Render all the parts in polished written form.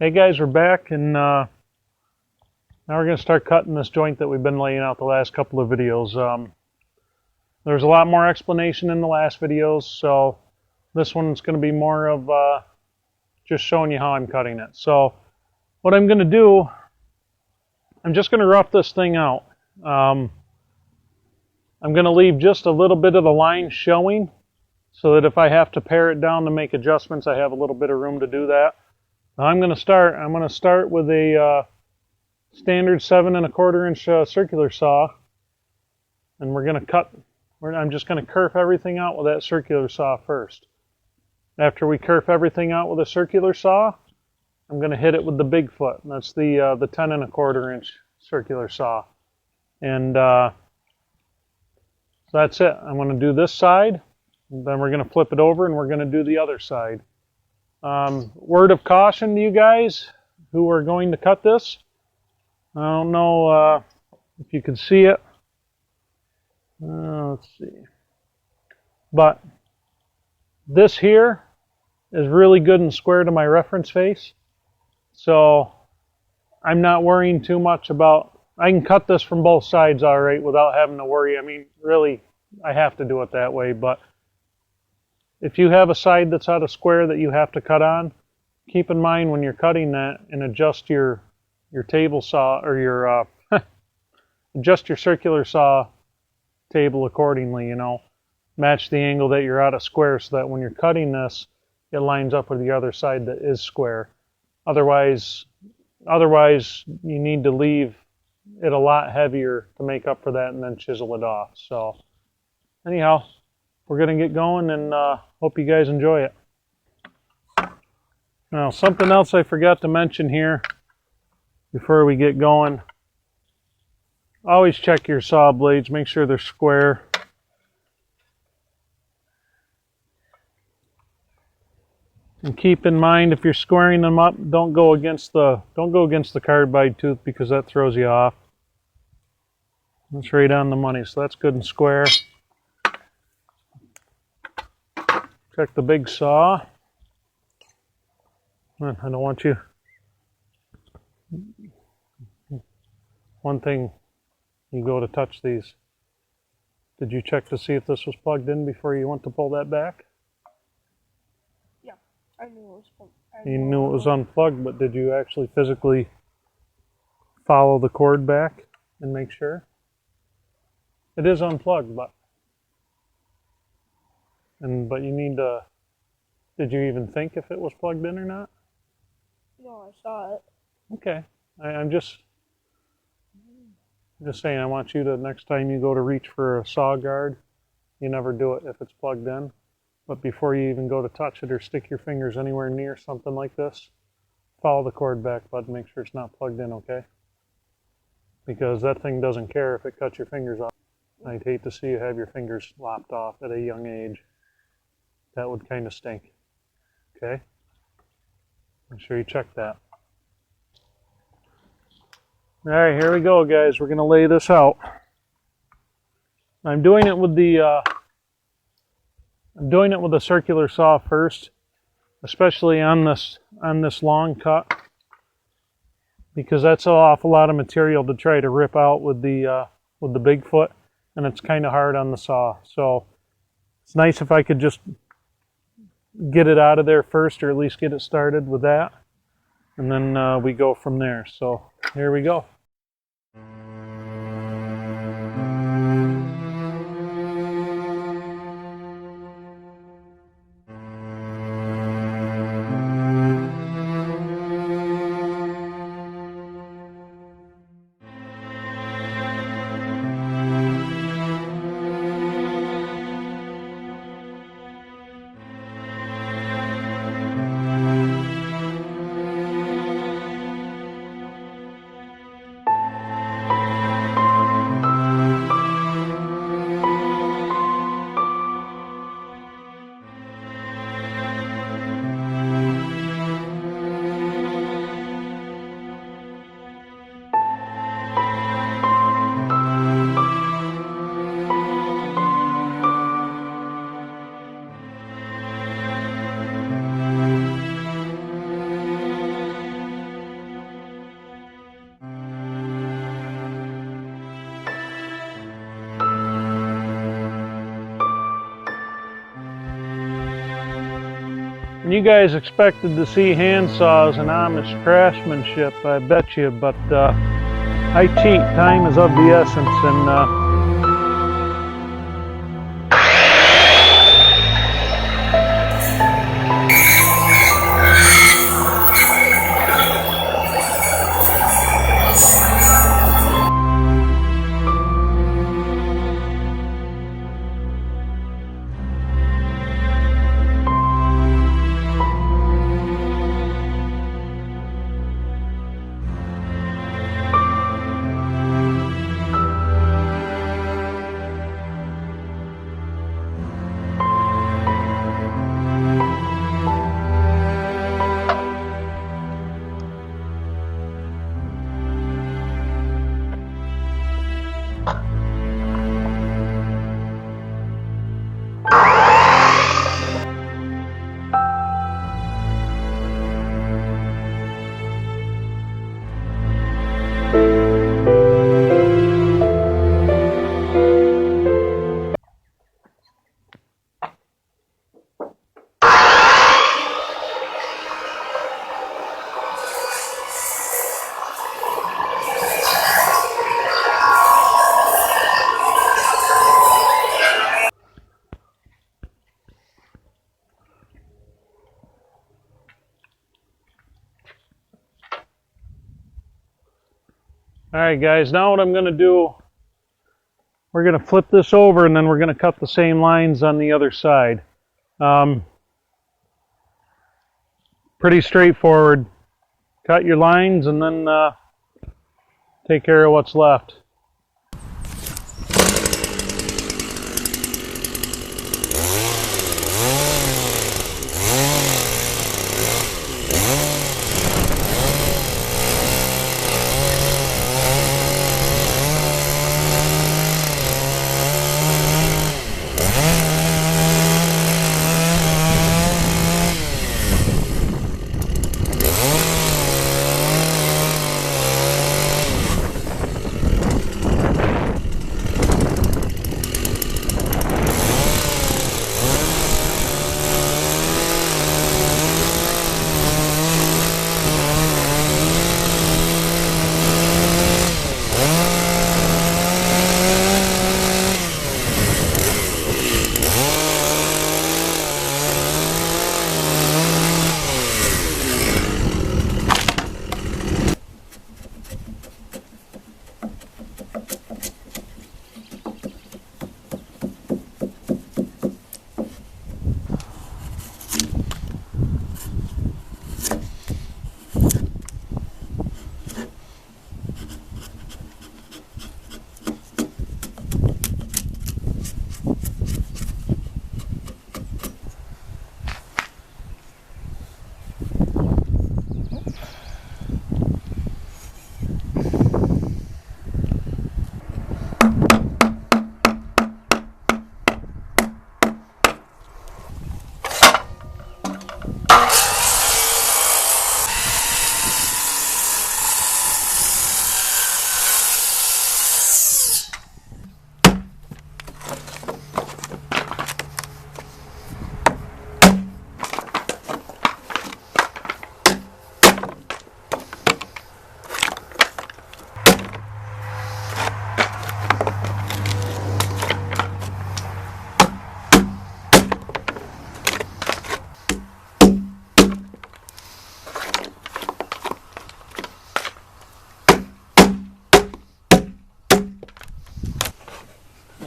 Hey guys, we're back, and now we're going to start cutting this joint that we've been laying out the last couple of videos. There's a lot more explanation in the last videos, so this one's going to be more of just showing you how I'm cutting it. So what I'm going to do, I'm just going to rough this thing out. I'm going to leave just a little bit of the line showing so that if I have to pare it down to make adjustments, I have a little bit of room to do that. Now I'm going to start with a standard 7 1/4 inch circular saw, and we're going to cut. I'm just going to kerf everything out with that circular saw first. After we kerf everything out with a circular saw, I'm going to hit it with the Bigfoot. And that's the 10 1/4 inch circular saw, and so that's it. I'm going to do this side, then we're going to flip it over, and we're going to do the other side. Word of caution to you guys who are going to cut this. I don't know if you can see it. Let's see. But this here is really good and square to my reference face. So I'm not worrying too much about, I can cut this from both sides all right without having to worry. I mean, really, I have to do it that way, but if you have a side that's out of square that you have to cut on, keep in mind when you're cutting that and adjust your table saw or your adjust your circular saw table accordingly, you know. Match the angle that you're out of square so that when you're cutting this, it lines up with the other side that is square. Otherwise you need to leave it a lot heavier to make up for that and then chisel it off. So anyhow, we're going to get going, and hope you guys enjoy it. Now, something else I forgot to mention here before we get going. Always check your saw blades, make sure they're square. And keep in mind, if you're squaring them up, don't go against the carbide tooth, because that throws you off. That's right on the money, so that's good and square. Check the big saw. I don't want you. One thing, you go to touch these. Did you check to see if this was plugged in before you went to pull that back? Yeah, I knew it was plugged. You knew it was unplugged, but did you actually physically follow the cord back and make sure? It is unplugged, but you need to, did you even think if it was plugged in or not? No, I saw it. Okay. I'm just saying, I want you to, next time you go to reach for a saw guard, you never do it if it's plugged in. But before you even go to touch it or stick your fingers anywhere near something like this, follow the cord back button, make sure it's not plugged in, okay? Because that thing doesn't care if it cuts your fingers off. I'd hate to see you have your fingers lopped off at a young age. That would kind of stink. Okay? Make sure you check that. Alright, here we go, guys. We're going to lay this out. I'm doing it with the circular saw first, especially on this long cut, because that's an awful lot of material to try to rip out with the Bigfoot, and it's kind of hard on the saw. So it's nice if I could just get it out of there first, or at least get it started with that, and then we go from there. So here we go. And you guys expected to see handsaws and Amish craftsmanship, I bet you, but I cheat. Time is of the essence, and alright guys, now what I'm going to do, we're going to flip this over and then we're going to cut the same lines on the other side. Pretty straightforward. Cut your lines and then take care of what's left.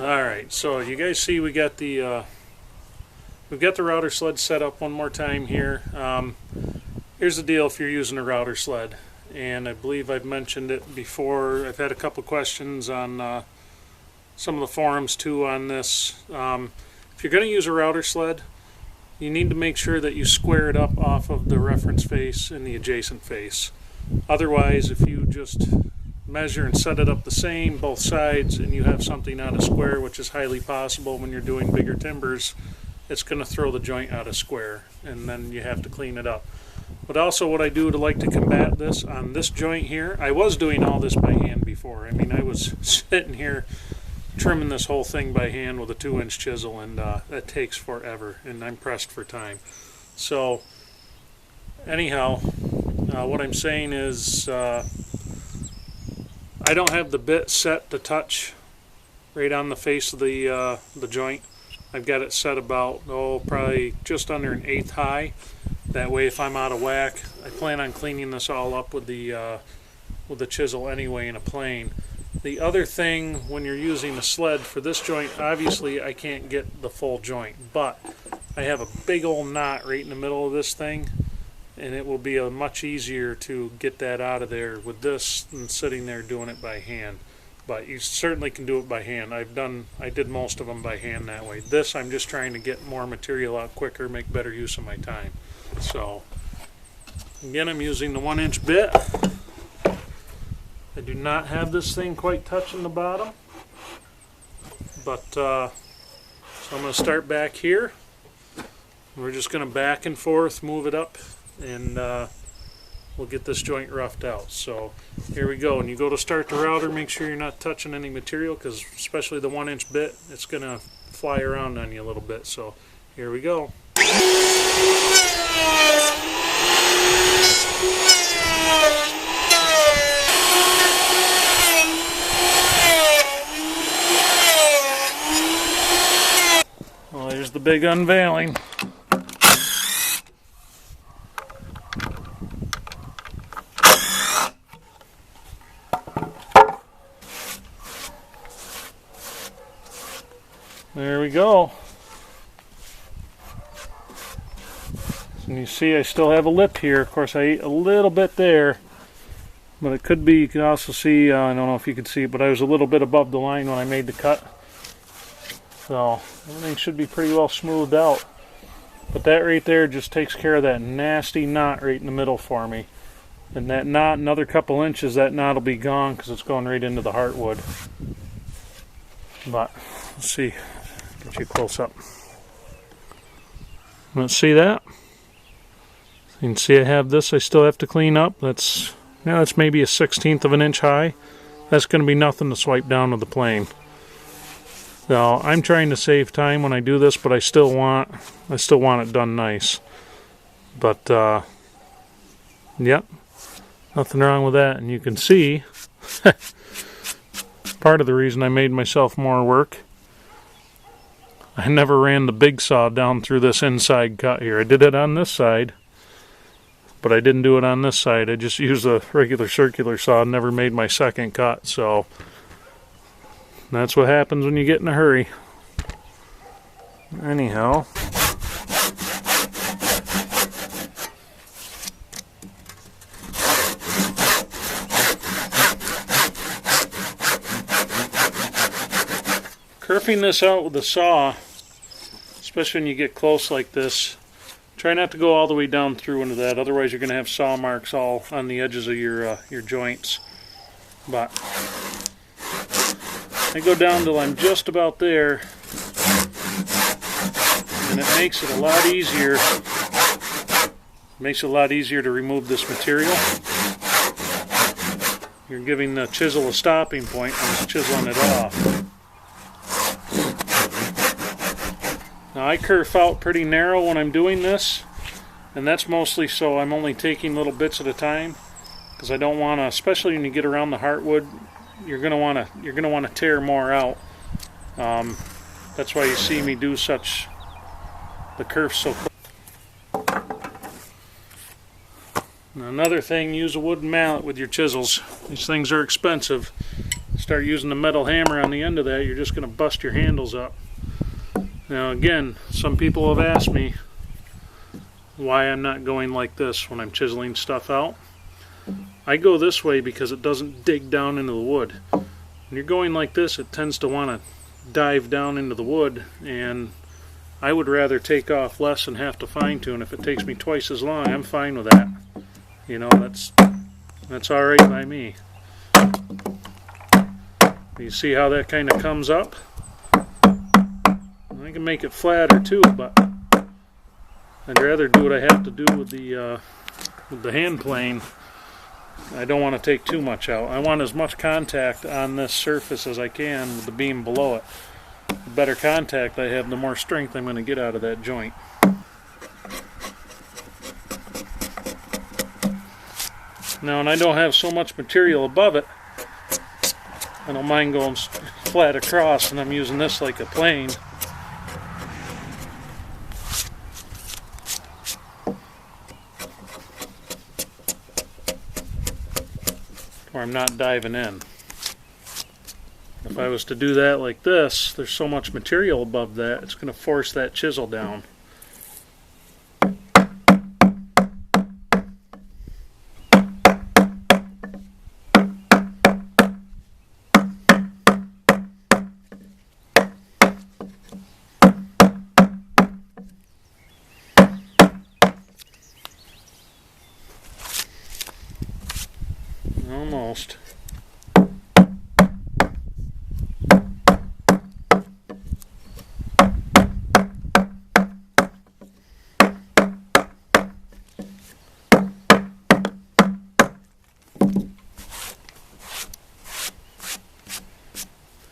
Alright, so you guys see we've got the router sled set up one more time here. Here's the deal if you're using a router sled, and I believe I've mentioned it before. I've had a couple questions on some of the forums too on this. If you're going to use a router sled, you need to make sure that you square it up off of the reference face and the adjacent face. Otherwise, if you just measure and set it up the same, both sides, and you have something out of square, which is highly possible when you're doing bigger timbers, it's going to throw the joint out of square, and then you have to clean it up. But also what I do to like to combat this on this joint here, I was doing all this by hand before. I mean, I was sitting here trimming this whole thing by hand with a 2-inch chisel, and that takes forever, and I'm pressed for time. So anyhow, what I'm saying is I don't have the bit set to touch right on the face of the joint. I've got it set about, probably just under an 1/8 high. That way if I'm out of whack, I plan on cleaning this all up with the chisel anyway in a plane. The other thing when you're using a sled for this joint, obviously I can't get the full joint, but I have a big old knot right in the middle of this thing, and it will be much easier to get that out of there with this than sitting there doing it by hand. But you certainly can do it by hand. I did most of them by hand that way. This, I'm just trying to get more material out quicker, make better use of my time. So again, I'm using the 1-inch bit. I do not have this thing quite touching the bottom, but so I'm going to start back here. We're just going to back and forth, move it up, and we'll get this joint roughed out. So here we go. When you go to start the router, make sure you're not touching any material, because especially the 1-inch bit, it's going to fly around on you a little bit. So here we go. Well, there's the big unveiling. There we go. And you see I still have a lip here. Of course I ate a little bit there, but it could be, you can also see, I don't know if you can see it, but I was a little bit above the line when I made the cut. So everything should be pretty well smoothed out. But that right there just takes care of that nasty knot right in the middle for me. And that knot, another couple inches, that knot will be gone because it's going right into the heartwood. But let's see, get you close up. Let's see that. You can see I have this I still have to clean up. That's maybe a 1/16 of an inch high. That's going to be nothing to swipe down with the plane. So I'm trying to save time when I do this, but I still want it done nice. But yep, nothing wrong with that. And you can see part of the reason I made myself more work, I never ran the big saw down through this inside cut here. I did it on this side, but I didn't do it on this side. I just used a regular circular saw and never made my second cut. So that's what happens when you get in a hurry. Anyhow, kerfing this out with the saw, especially when you get close like this, try not to go all the way down through into that, otherwise you're going to have saw marks all on the edges of your joints. But I go down till I'm just about there, and it makes it a lot easier. Makes it a lot easier to remove this material. You're giving the chisel a stopping point and it's chiseling it off. Now I kerf out pretty narrow when I'm doing this, and that's mostly so I'm only taking little bits at a time, because I don't want to, especially when you get around the heartwood, you're gonna want to tear more out. That's why you see me do the kerf so close. Now another thing, use a wooden mallet with your chisels. These things are expensive. Start using the metal hammer on the end of that, you're just going to bust your handles up. Now again, some people have asked me why I'm not going like this when I'm chiseling stuff out. I go this way because it doesn't dig down into the wood. When you're going like this, it tends to want to dive down into the wood, and I would rather take off less and have to fine tune. If it takes me twice as long, I'm fine with that. You know, that's all right by me. You see how that kind of comes up? I can make it flatter too, but I'd rather do what I have to do with the hand plane. I don't want to take too much out. I want as much contact on this surface as I can with the beam below it. The better contact I have, the more strength I'm going to get out of that joint. Now, and I don't have so much material above it, I don't mind going flat across, and I'm using this like a plane. Where I'm not diving in. If I was to do that like this, there's so much material above that, it's going to force that chisel down. Almost.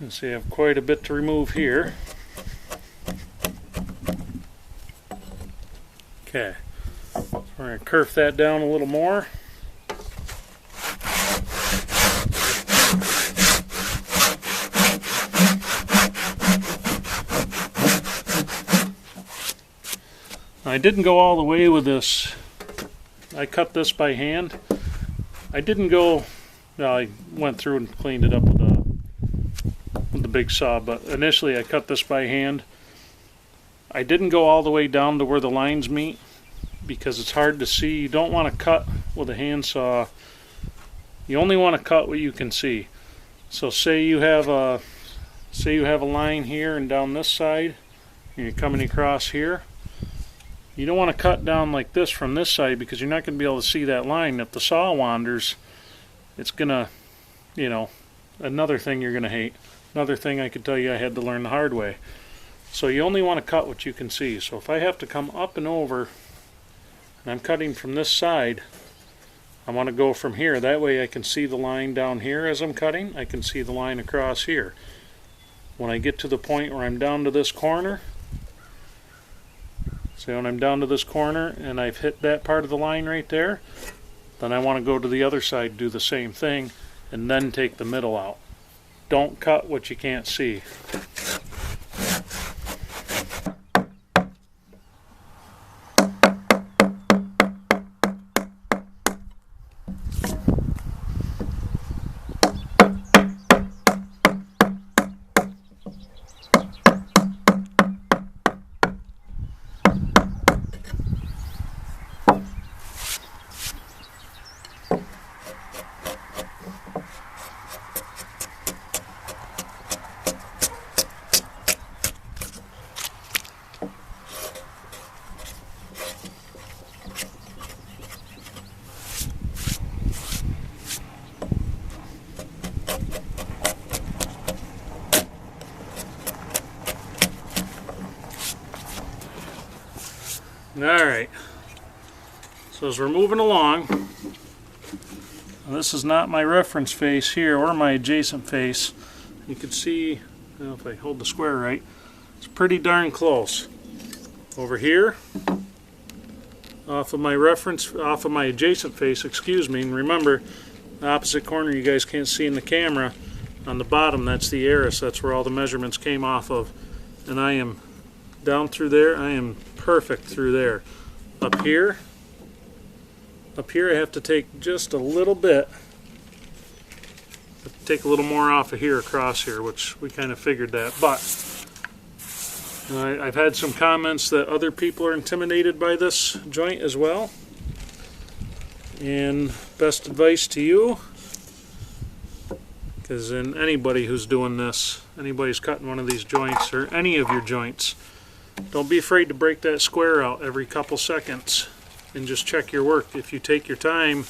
You see, I have quite a bit to remove here. Okay, so we're going to kerf that down a little more. I didn't go all the way with this. I cut this by hand. I didn't go, well, I went through and cleaned it up with the big saw, but initially I cut this by hand. I didn't go all the way down to where the lines meet because it's hard to see. You don't want to cut with a handsaw. You only want to cut what you can see. So say you have a line here and down this side, and you're coming across here. You don't want to cut down like this from this side because you're not going to be able to see that line. If the saw wanders, it's going to, you know, another thing you're going to hate. Another thing I could tell you I had to learn the hard way. So you only want to cut what you can see. So if I have to come up and over, and I'm cutting from this side, I want to go from here. That way I can see the line down here as I'm cutting. I can see the line across here. When I get to the point where I'm down to this corner, so when I'm down to this corner and I've hit that part of the line right there, then I want to go to the other side, do the same thing, and then take the middle out. Don't cut what you can't see. Alright, so as we're moving along, this is not my reference face here or my adjacent face. You can see, if I hold the square right, it's pretty darn close. Over here, off of my adjacent face, excuse me, and remember, the opposite corner you guys can't see in the camera, on the bottom that's the iris, that's where all the measurements came off of, and I am down through there, I am perfect through there. Up here I have to take just a little bit, take a little more off of here across here, which we kind of figured that, but I've had some comments that other people are intimidated by this joint as well, and best advice to you, because in anybody who's doing this, anybody's cutting one of these joints or any of your joints, don't be afraid to break that square out every couple seconds and just check your work. If you take your time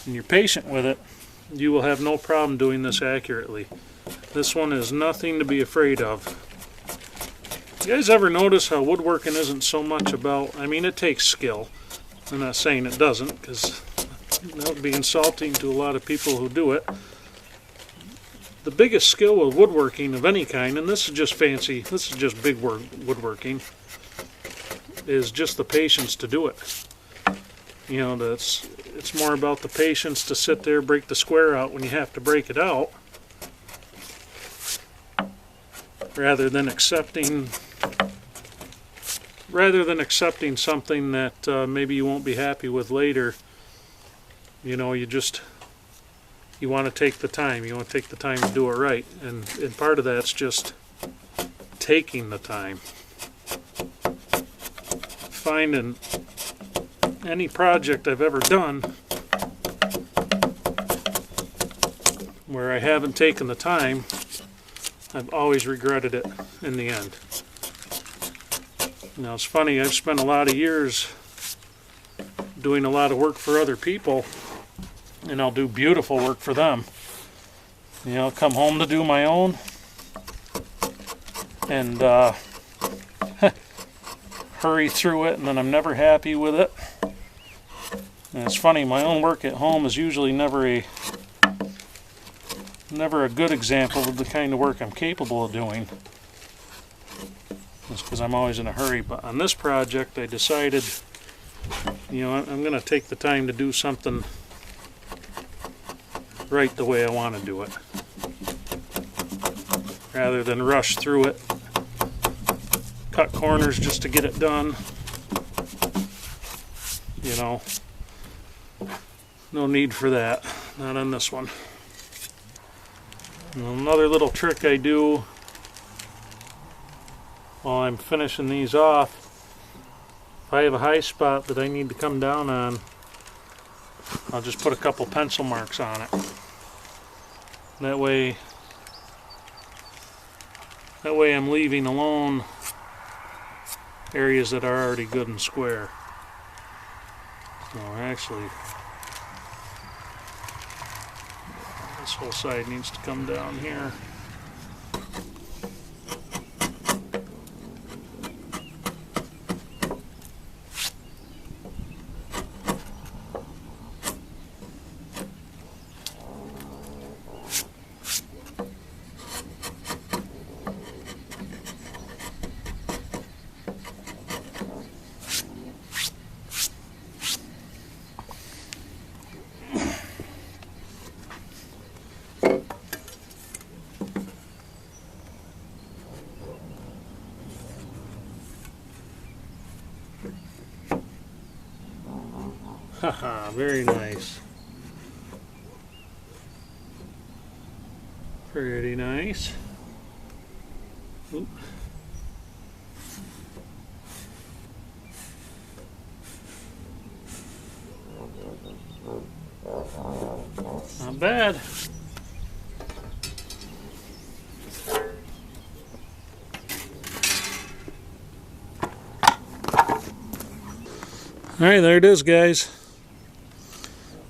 and you're patient with it, you will have no problem doing this accurately. This one is nothing to be afraid of. You guys ever notice how woodworking isn't so much about, I mean, it takes skill. I'm not saying it doesn't, because that would be insulting to a lot of people who do it. The biggest skill with woodworking of any kind, and this is just fancy, this is just big woodworking, is just the patience to do it. You know, it's more about the patience to sit there, break the square out when you have to break it out, rather than accepting something that maybe you won't be happy with later. You know, you want to take the time. You want to take the time to do it right, and part of that's just taking the time. Finding any project I've ever done where I haven't taken the time, I've always regretted it in the end. Now it's funny, I've spent a lot of years doing a lot of work for other people, and I'll do beautiful work for them. You know, I'll come home to do my own, and hurry through it, and then I'm never happy with it. And it's funny, my own work at home is usually never a good example of the kind of work I'm capable of doing. That's because I'm always in a hurry. But on this project, I decided, you know, I'm going to take the time to do something right the way I want to do it, rather than rush through it, cut corners just to get it done. You know, no need for that. Not on this one. And another little trick I do while I'm finishing these off, if I have a high spot that I need to come down on, I'll just put a couple pencil marks on it. That way I'm leaving alone areas that are already good and square. So actually, this whole side needs to come down here. Haha, very nice. Pretty nice. Oop. Not bad. Alright, there it is, guys.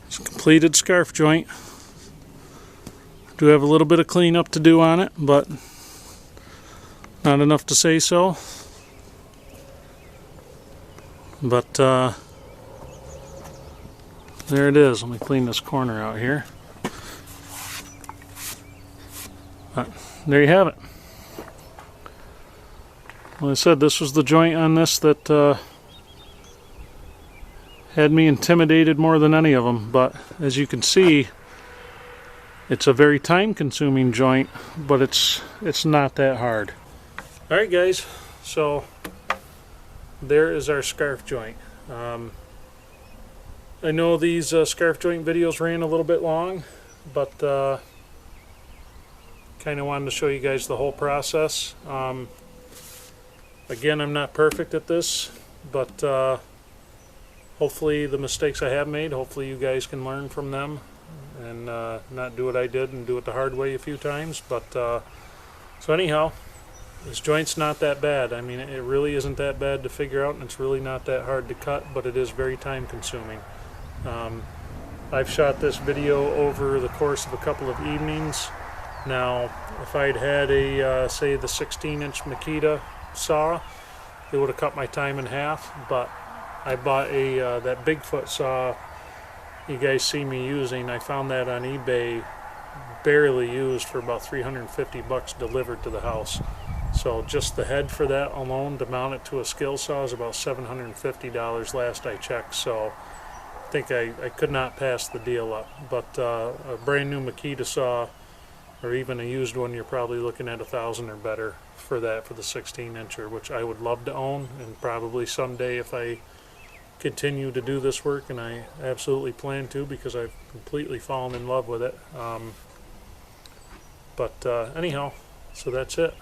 It's a completed scarf joint. Do have a little bit of cleanup to do on it, but not enough to say so. But there it is. Let me clean this corner out here. But there you have it. Like I said, this was the joint on this that had me intimidated more than any of them, but as you can see, it's a very time-consuming joint, but it's not that hard. Alright guys, so there is our scarf joint. I know these scarf joint videos ran a little bit long, but kind of wanted to show you guys the whole process. Again, I'm not perfect at this, but hopefully the mistakes I have made, hopefully you guys can learn from them and not do what I did and do it the hard way a few times. But so anyhow, this joint's not that bad. I mean, it really isn't that bad to figure out, and it's really not that hard to cut, but it is very time consuming. I've shot this video over the course of a couple of evenings. Now, if I'd had a, say the 16-inch Makita saw, it would have cut my time in half, but I bought a that Bigfoot saw you guys see me using. I found that on eBay, barely used, for about 350 bucks delivered to the house. So just the head for that alone to mount it to a skill saw is about $750 last I checked. So think I could not pass the deal up. But a brand new Makita saw, or even a used one, you're probably looking at $1,000 or better for that, for the 16-incher, which I would love to own, and probably someday if I continue to do this work, and I absolutely plan to, because I've completely fallen in love with it. But anyhow, so that's it.